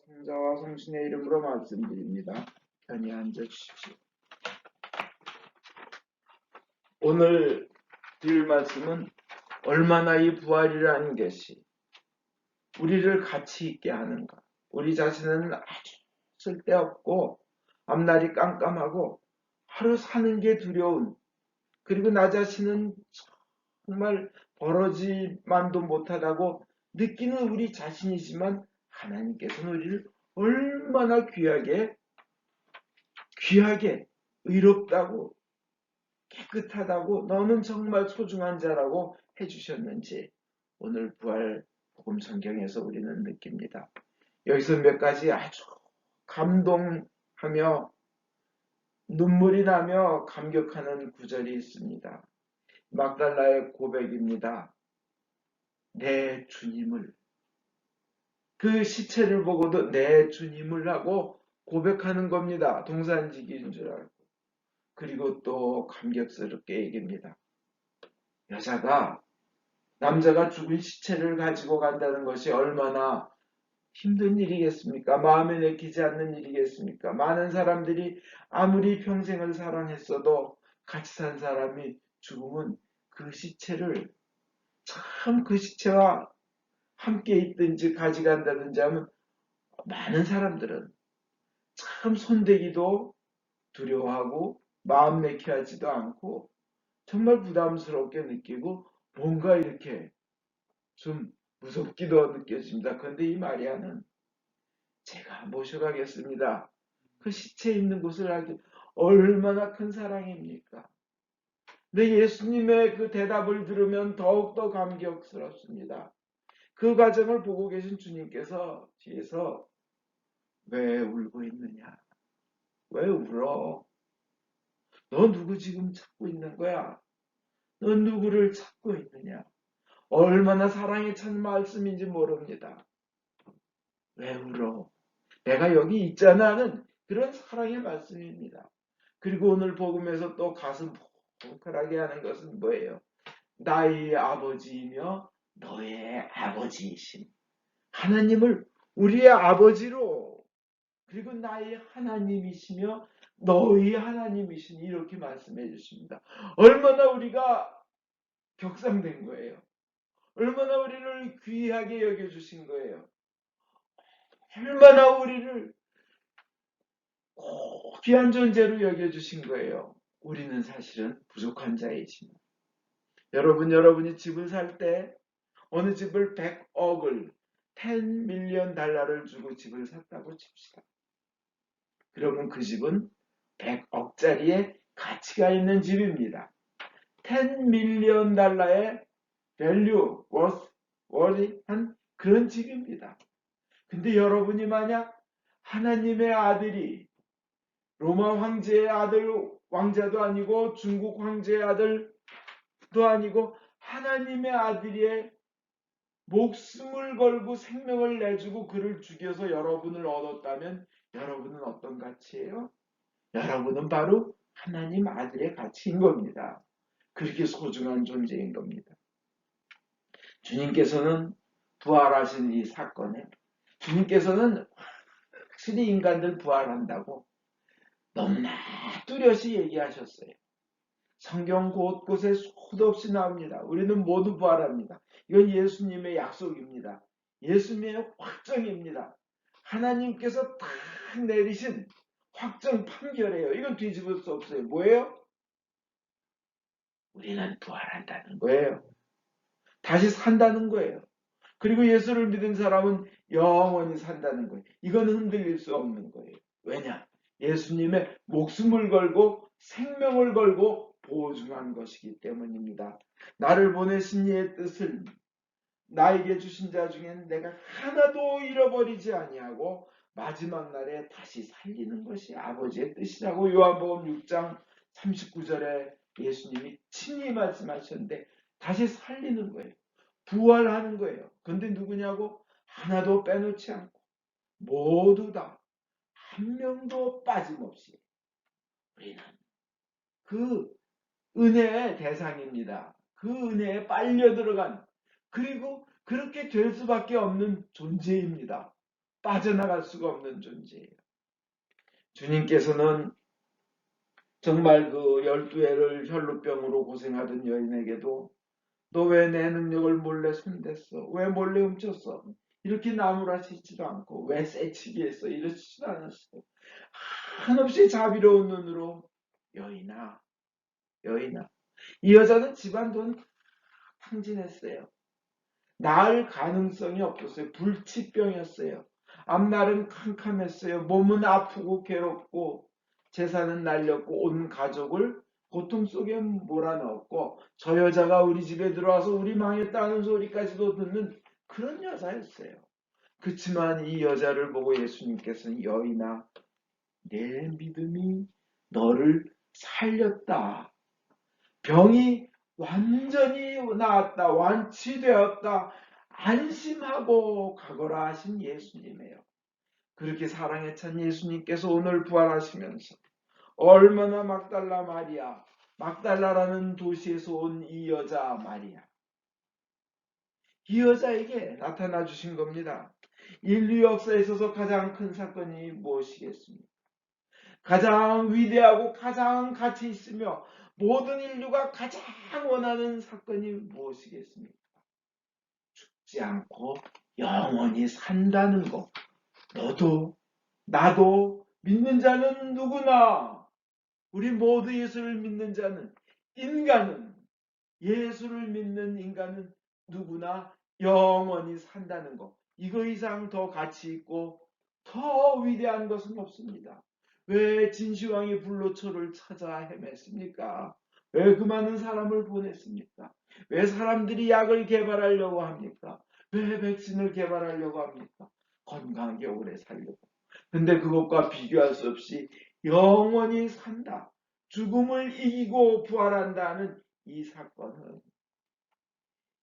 성자와 성신의 이름으로 말씀드립니다. 편히 앉아주십시오. 오늘 드릴 말씀은 얼마나 이 부활이라는 것이 우리를 가치 있게 하는가. 우리 자신은 아주 쓸데없고 앞날이 깜깜하고 하루 사는 게 두려운, 그리고 나 자신은 정말 벌어지만도 못하다고 느끼는 우리 자신이지만 하나님께서는 우리를 얼마나 귀하게 의롭다고 깨끗하다고 너는 정말 소중한 자라고 해주셨는지 오늘 부활 복음 성경에서 우리는 느낍니다. 여기서 몇 가지 아주 감동하며 눈물이 나며 감격하는 구절이 있습니다. 막달라의 고백입니다. 내 주님을, 그 시체를 보고도 내 주님을 하고 고백하는 겁니다. 동산지기인 줄 알고. 그리고 또 감격스럽게 얘기합니다. 여자가 남자가 죽은 시체를 가지고 간다는 것이 얼마나 힘든 일이겠습니까? 마음에 내키지 않는 일이겠습니까? 많은 사람들이 아무리 평생을 사랑했어도 같이 산 사람이 죽으면 그 시체를 참 그 시체와 함께 있든지 가져간다든지 하면 많은 사람들은 참 손대기도 두려워하고 마음 내게 하지도 않고 정말 부담스럽게 느끼고 뭔가 이렇게 좀 무섭기도 느껴집니다. 그런데 이 마리아는 제가 모셔가겠습니다. 그 시체 있는 곳을 알기 얼마나 큰 사랑입니까? 근데 예수님의 그 대답을 들으면 더욱더 감격스럽습니다. 그 과정을 보고 계신 주님께서 뒤에서 왜 울고 있느냐? 왜 울어? 너 누구 지금 찾고 있는 거야? 너 누구를 찾고 있느냐? 얼마나 사랑에 찬 말씀인지 모릅니다. 왜 울어? 내가 여기 있잖아는 그런 사랑의 말씀입니다. 그리고 오늘 복음에서 또 가슴 뭉클하게 하는 것은 뭐예요? 나의 아버지이며 너의 아버지이심. 하나님을 우리의 아버지로, 그리고 나의 하나님이시며 너의 하나님이시니 이렇게 말씀해 주십니다. 얼마나 우리가 격상된 거예요. 얼마나 우리를 귀하게 여겨주신 거예요. 얼마나 우리를 귀한 존재로 여겨주신 거예요. 우리는 사실은 부족한 자이지만 여러분이 집을 살 때 어느 집을 100억을 10 밀리언 달러를 주고 집을 샀다고 칩시다. 그러면 그 집은 100억짜리의 가치가 있는 집입니다. 10 밀리언 달러의 value, worth한 그런 집입니다. 근데 여러분이 만약 하나님의 아들이 로마 황제의 아들 왕자도 아니고 중국 황제의 아들도 아니고 하나님의 아들의 목숨을 걸고 생명을 내주고 그를 죽여서 여러분을 얻었다면 여러분은 어떤 가치예요? 여러분은 바로 하나님 아들의 가치인 겁니다. 그렇게 소중한 존재인 겁니다. 주님께서는 부활하신 이 사건에 주님께서는 확실히 인간들 부활한다고 너무나 뚜렷이 얘기하셨어요. 성경 곳곳에 수도 없이 나옵니다. 우리는 모두 부활합니다. 이건 예수님의 약속입니다. 예수님의 확정입니다. 하나님께서 딱 내리신 확정 판결이에요. 이건 뒤집을 수 없어요. 뭐예요? 우리는 부활한다는 거예요. 다시 산다는 거예요. 그리고 예수를 믿은 사람은 영원히 산다는 거예요. 이건 흔들릴 수 없는 거예요. 왜냐? 예수님의 목숨을 걸고 생명을 걸고 보증한 것이기 때문입니다. 나를 보내신 이의 뜻을 나에게 주신 자 중에는 내가 하나도 잃어버리지 아니하고 마지막 날에 다시 살리는 것이 아버지의 뜻이라고 요한복음 6장 39절에 예수님이 친히 말씀하셨는데 다시 살리는 거예요. 부활하는 거예요. 근데 누구냐고? 하나도 빼놓지 않고 모두 다 한 명도 빠짐없이 우리는 그 은혜의 대상입니다. 그 은혜에 빨려 들어간, 그리고 그렇게 될 수밖에 없는 존재입니다. 빠져나갈 수가 없는 존재예요. 주님께서는 정말 그 12해를 혈루병으로 고생하던 여인에게도 너 왜 내 능력을 몰래 손댔어? 왜 몰래 훔쳤어? 이렇게 나무라시지도 않고 왜 새치기 했어? 이러지도 않았어요. 한없이 자비로운 눈으로 여인아, 여인아. 이 여자는 집안 돈 탕진했어요. 나을 가능성이 없었어요. 불치병이었어요. 앞날은 캄캄했어요. 몸은 아프고 괴롭고 재산은 날렸고 온 가족을 고통 속에 몰아넣었고 저 여자가 우리 집에 들어와서 우리 망했다는 소리까지도 듣는 그런 여자였어요. 그렇지만 이 여자를 보고 예수님께서는 여인아 내 믿음이 너를 살렸다. 병이 완전히 나았다. 완치되었다. 안심하고 가거라 하신 예수님이에요. 그렇게 사랑에 찬 예수님께서 오늘 부활하시면서 얼마나 막달라 마리아, 막달라라는 도시에서 온 이 여자 마리아, 이 여자에게 나타나 주신 겁니다. 인류 역사에 있어서 가장 큰 사건이 무엇이겠습니까? 가장 위대하고 가장 가치 있으며 모든 인류가 가장 원하는 사건이 무엇이겠습니까? 죽지 않고 영원히 산다는 것. 너도 나도 믿는 자는 누구나 우리 모두 예수를 믿는 자는 인간은 예수를 믿는 인간은 누구나 영원히 산다는 것. 이거 이상 더 가치 있고 더 위대한 것은 없습니다. 왜 진시황이 불로초를 찾아 헤맸습니까? 왜 그 많은 사람을 보냈습니까? 왜 사람들이 약을 개발하려고 합니까? 왜 백신을 개발하려고 합니까? 건강하게 오래 살려고. 근데 그것과 비교할 수 없이 영원히 산다. 죽음을 이기고 부활한다는 이 사건은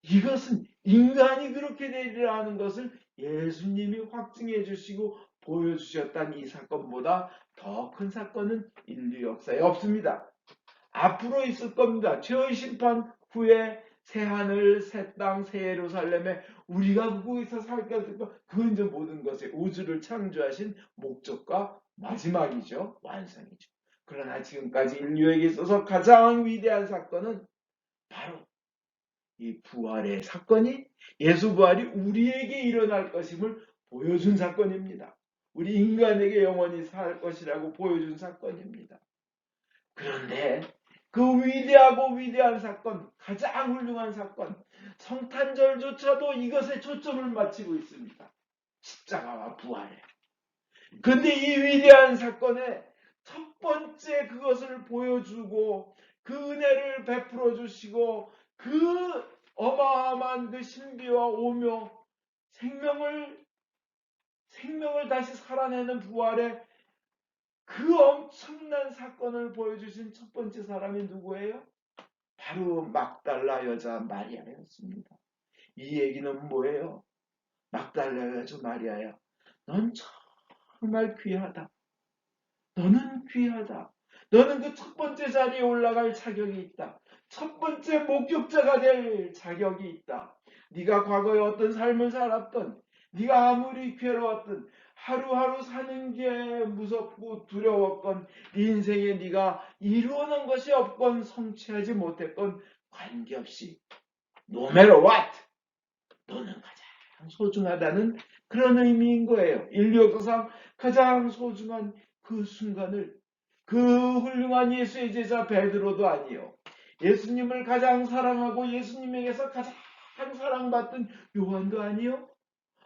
이것은 인간이 그렇게 되리라 하는 것을 예수님이 확증해 주시고 보여주셨다는 이 사건보다 더 큰 사건은 인류 역사에 없습니다. 앞으로 있을 겁니다. 죄의 심판 후에 새하늘, 새 땅, 새 예루살렘에 우리가 거기서 살게 될 거, 그건 이제 모든 것의 우주를 창조하신 목적과 마지막이죠. 완성이죠. 그러나 지금까지 인류에게 있어서 가장 위대한 사건은 바로 이 부활의 사건이 예수 부활이 우리에게 일어날 것임을 보여준 사건입니다. 우리 인간에게 영원히 살 것이라고 보여준 사건입니다. 그런데 그 위대하고 위대한 사건, 가장 훌륭한 사건, 성탄절조차도 이것에 초점을 맞추고 있습니다. 십자가와 부활에. 그런데 이 위대한 사건의 첫 번째 그것을 보여주고 그 은혜를 베풀어 주시고 그 어마어마한 그 신비와 오묘 생명을 다시 살아내는 부활의 그 엄청난 사건을 보여주신 첫 번째 사람이 누구예요? 바로 막달라 여자 마리아였습니다. 이 얘기는 뭐예요? 막달라 여자 마리아야, 넌 정말 귀하다. 너는 귀하다. 너는 그 첫 번째 자리에 올라갈 자격이 있다. 첫 번째 목격자가 될 자격이 있다. 네가 과거에 어떤 삶을 살았던, 네가 아무리 괴로웠던, 하루하루 사는 게 무섭고 두려웠건, 네 인생에 네가 이루어낸 것이 없건 성취하지 못했건 관계없이 no matter what, 너는 가장 소중하다는 그런 의미인 거예요. 인류 역사상 가장 소중한 그 순간을 그 훌륭한 예수의 제자 베드로도 아니요. 예수님을 가장 사랑하고 예수님에게서 가장 사랑받던 요한도 아니요.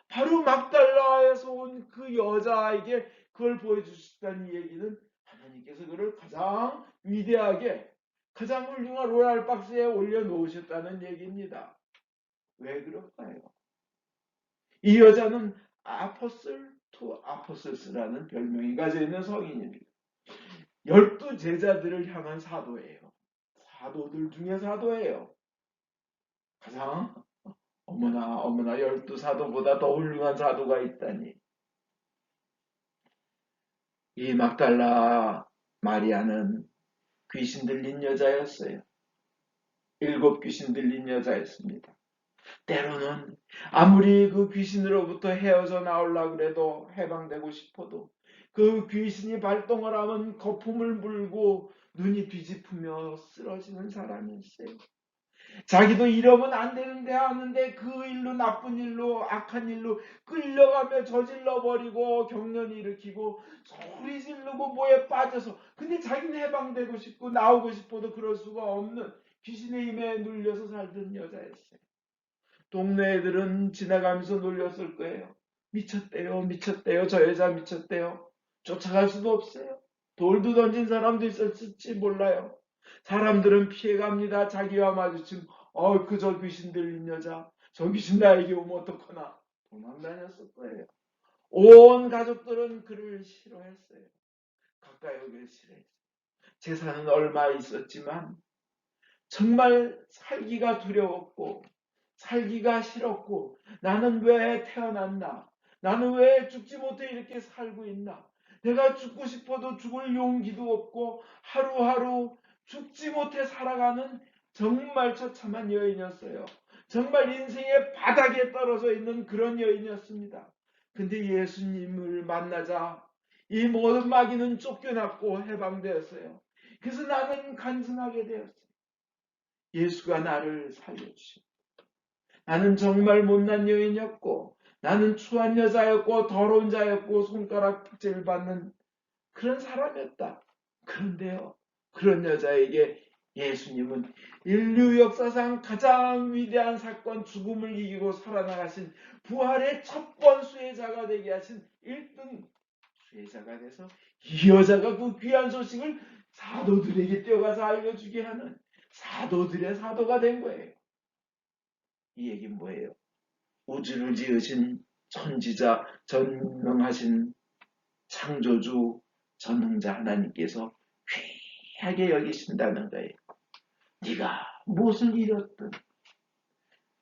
바로 막달라에서 온 그 여자에게 그걸 보여주셨다는 얘기는 하나님께서 그를 가장 위대하게 가장 훌륭한 로얄 박스에 올려놓으셨다는 얘기입니다. 왜 그럴까요? 이 여자는 아포슬 투 아포슬스라는 별명이 가져 있는 성인입니다. 12제자들을 향한 사도예요. 사도들 중에 사도예요. 가장 어머나 12사도보다 더 훌륭한 사도가 있다니. 이 막달라 마리아는 귀신 들린 여자였어요. 7 귀신 들린 여자였습니다. 때로는 아무리 그 귀신으로부터 헤어져 나오려고 그래도 해방되고 싶어도 그 귀신이 발동을 하면 거품을 물고 눈이 뒤집히며 쓰러지는 사람이 있어요. 자기도 이러면 안 되는데 하는데 그 일로 나쁜 일로 악한 일로 끌려가며 저질러 버리고 경련이 일으키고 소리 지르고 뭐에 빠져서 근데 자기는 해방되고 싶고 나오고 싶어도 그럴 수가 없는 귀신의 힘에 눌려서 살던 여자였어요. 동네 애들은 지나가면서 놀렸을 거예요. 미쳤대요, 미쳤대요, 저 여자 미쳤대요. 쫓아갈 수도 없어요. 돌도 던진 사람도 있었을지 몰라요. 사람들은 피해갑니다. 자기와 마주친 그저 귀신 들린 여자, 저 귀신 나에게 오면 어떡하나 도망다녔을 거예요. 온 가족들은 그를 싫어했어요. 가까이 오길 싫어했어요. 재산은 얼마 있었지만 정말 살기가 두려웠고 살기가 싫었고 나는 왜 태어났나? 나는 왜 죽지 못해 이렇게 살고 있나? 내가 죽고 싶어도 죽을 용기도 없고 하루하루 죽지 못해 살아가는 정말 처참한 여인이었어요. 정말 인생의 바닥에 떨어져 있는 그런 여인이었습니다. 근데 예수님을 만나자 이 모든 마귀는 쫓겨났고 해방되었어요. 그래서 나는 간증하게 되었어요. 예수가 나를 살려주셨고 나는 정말 못난 여인이었고 나는 추한 여자였고 더러운 자였고 손가락질 받는 그런 사람이었다. 그런데요. 그런 여자에게 예수님은 인류 역사상 가장 위대한 사건 죽음을 이기고 살아나가신 부활의 첫 번 수혜자가 되게 하신 1등 수혜자가 돼서 이 여자가 그 귀한 소식을 사도들에게 뛰어가서 알려주게 하는 사도들의 사도가 된 거예요. 이 얘기는 뭐예요? 우주를 지으신 천지자 전능하신 창조주 전능자 하나님께서 귀하게 여기신다는 거예요. 네가 무엇을 이뤘든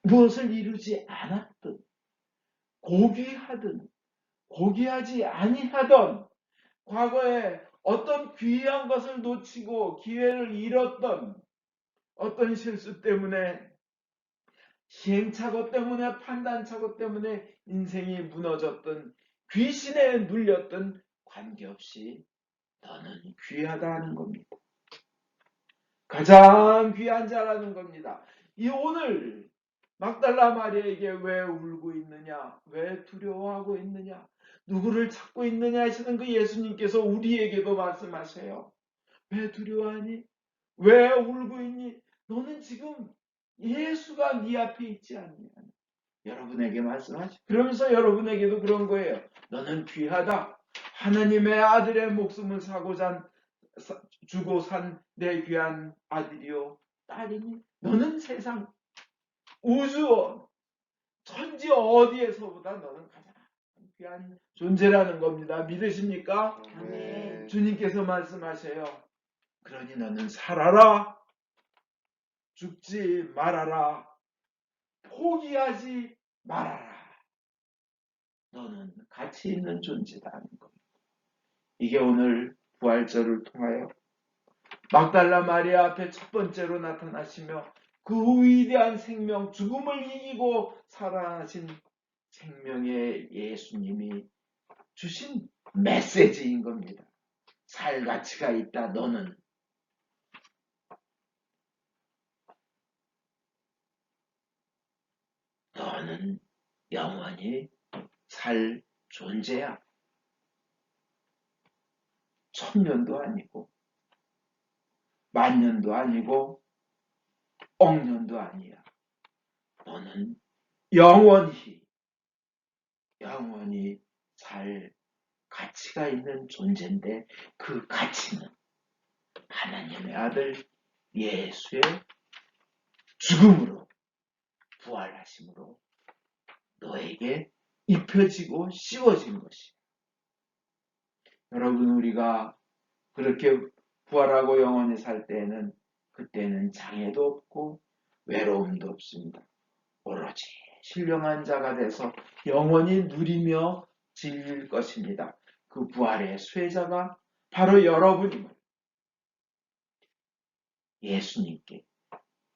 무엇을 이루지 않았든 고귀하든 고귀하지 아니하던 과거에 어떤 귀한 것을 놓치고 기회를 잃었던 어떤 실수 때문에 시행착오 때문에 판단착오 때문에 인생이 무너졌던 귀신에 눌렸던 관계없이 너는 귀하다 하는 겁니다. 가장 귀한 자라는 겁니다. 이 오늘 막달라 마리아에게 왜 울고 있느냐, 왜 두려워하고 있느냐, 누구를 찾고 있느냐 하시는 그 예수님께서 우리에게도 말씀하셔요. 왜 두려워하니? 왜 울고 있니? 너는 지금 예수가 네 앞에 있지 않냐? 여러분에게 말씀하시. 그러면서 여러분에게도 그런 거예요. 너는 귀하다. 하나님의 아들의 목숨을 주고 산 내 귀한 아들이요 딸이니 너는 세상 우주 천지 어디에서보다 너는 가장 귀한 존재라는 겁니다. 믿으십니까? 아멘. 주님께서 말씀하셔요. 그러니 너는 살아라. 죽지 말아라. 포기하지 말아라. 너는 가치 있는 존재라는 겁니다. 이게 오늘 부활절을 통하여 막달라 마리아 앞에 첫 번째로 나타나시며 그 위대한 생명, 죽음을 이기고 살아나신 생명의 예수님이 주신 메시지인 겁니다. 살 가치가 있다. 너는 영원히 살 존재야. 천년도 아니고 만년도 아니고 억년도 아니야. 너는 영원히 살 가치가 있는 존재인데 그 가치는 하나님의 아들 예수의 죽음으로 부활하심으로 너에게 입혀지고 씌워진 것이야. 여러분 우리가 그렇게 부활하고 영원히 살 때에는 그때는 장애도 없고 외로움도 없습니다. 오로지 신령한 자가 돼서 영원히 누리며 즐길 것입니다. 그 부활의 수혜자가 바로 여러분입니다. 예수님께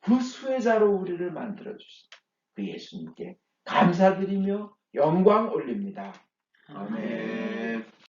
그 수혜자로 우리를 만들어주신 그 예수님께 감사드리며 영광 올립니다. 아멘.